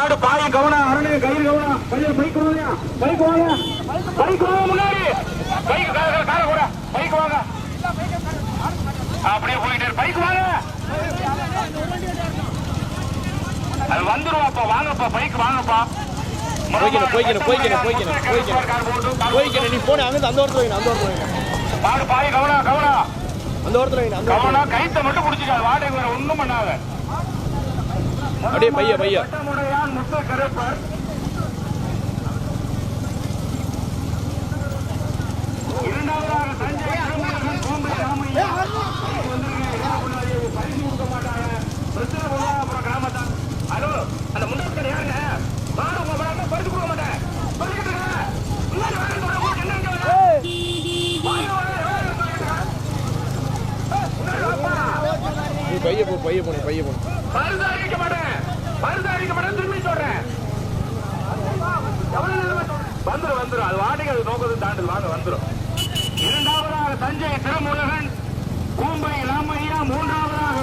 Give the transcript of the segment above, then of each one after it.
மாடு பாய கவனம், அருணே கயிறு கவனம், கொஞ்சம் பைக் வாங்க, பைக் வாங்க, பைக் வாங்க, முன்னாடி பைக் கார கூட பைக் வாங்க, அப்படியே போயிட்டு பைக் வாங்க, அது வந்துருவாப்பா, வாங்கப்பா பைக் வாங்கப்பா. நீ போன அங்க அந்த ஓரத்துல அந்த ஓரத்துல மாடு பாய கவனம் கவனம் அந்த ஓரத்துல கவனம், கைத்தை மட்டும் பிடிச்சிக்காது, வாடகை வேற ஒண்ணும் பண்ணாத. அப்படியே பைய பைய முத்து கருப்பர் இரண்டாவதாக தஞ்சை கோம்பை ராமையா பரிசு கொடுக்க மாட்டாங்க. பிரச்சனை அப்புறம் கிராமத்தான். ஹலோ அந்த முன்னாடி யாருங்க மாடு உங்க படம் பரிசு கொடுக்க மாட்டேன். பைய போ பைய போன பைய போன பரிசாரிக்க மாட்டேன், பரிசாரிக்க மாட்டேன், திரும்பி சொல்றேன். வந்துடும் வந்துடும், அது வாடகை அது நோக்கத்தை தாண்டு வாங்க வந்துடும். இரண்டாவதாக தஞ்சை திருமுருகன் கூம்பை ராமையா, மூன்றாவதாக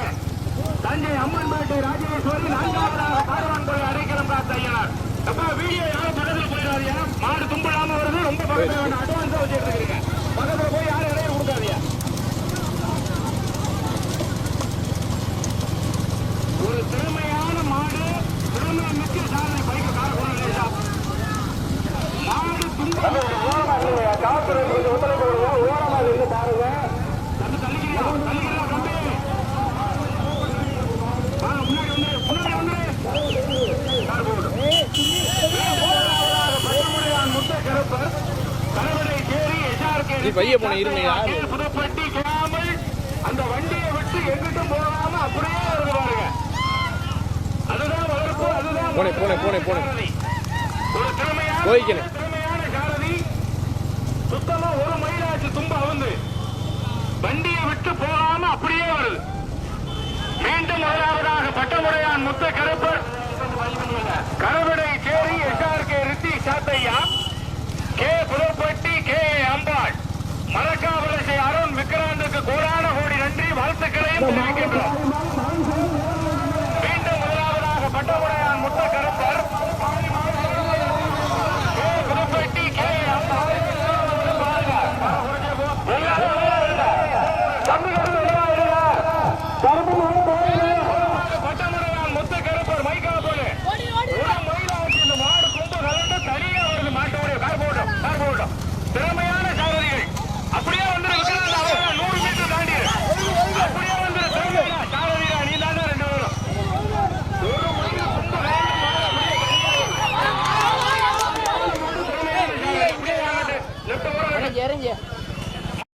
தஞ்சை அம்மன்பேட்டை ராஜேஸ்வரி, நான்காவதாக காரவான்புரை அடைக்கலம் காத்த ஐயனார். அப்ப வீடியோ யாரும் பக்கத்தில் போயிடாதீங்க, மாடு தும்பிடாம வருது, ரொம்ப பக்கத்தில் வேண்டாம், அட்வான்ஸா வச்சுட்டு இருக்கீங்க, பக்கத்தில் போய் யாரும் இடையே கொடுக்காதீங்க. ஒரு திறமையான மாடு, திறமை மிக்க சாதனை பைக்க கார மாடு துண்டு காப்புரை ஒத்துழைப்பு ஓரமாக இருந்து பாருங்க. தள்ளிக்கிறா தள்ளிக்கிறா தம்பி, முன்னாடி வந்து முன்னாடி வந்து முத்த கருப்பர் கலவடை சேரி எஸ்ஆர்கே பைய போன இருங்க யாரு புதுப்பட்டி கிராமல் அந்த வண்டியை விட்டு எங்கிட்டும் போகாம அப்படியே இருந்து பாருங்க. அதுதான் வளர்ப்பு, அதுதான் போனே போனே போனே போனே ஒரு திறமையான சாரதி. சுத்தமா ஒரு மைலாச்சு தும்ப வந்து வண்டியை விட்டு போகாம அப்படியே வருது. மீண்டும் முதலாவதாக பட்டமுடையான் முத்த கருப்பர் கரவடை சேரி SRK Rithi Sathaiya, K Puduppatti K Ambal, Marakkavalasai Arun விக்ராந்துக்கு கோடான கோடி நன்றி வாழ்த்துக்களையும் தெரிவிக்கின்றோம். மீண்டும் முதலாவதாக பட்டமுடையான் முத்த கருப்பர் கே புதுப்பட்டி கே அம்பாள், பட்டமுடையான் முத்த கருப்பர் மைக்கா போல மயிலாச்சு. இந்த மாடு கொண்டு கலந்து தனியா வருது, மாட்டோடைய கார் போட்டோம். திறமையான சாரதிகள் அப்படியே வந்து 100 மீட்டர் தாண்டி அப்படியே வந்து சாரதியா நீ தானே 2 பேரும் இறங்க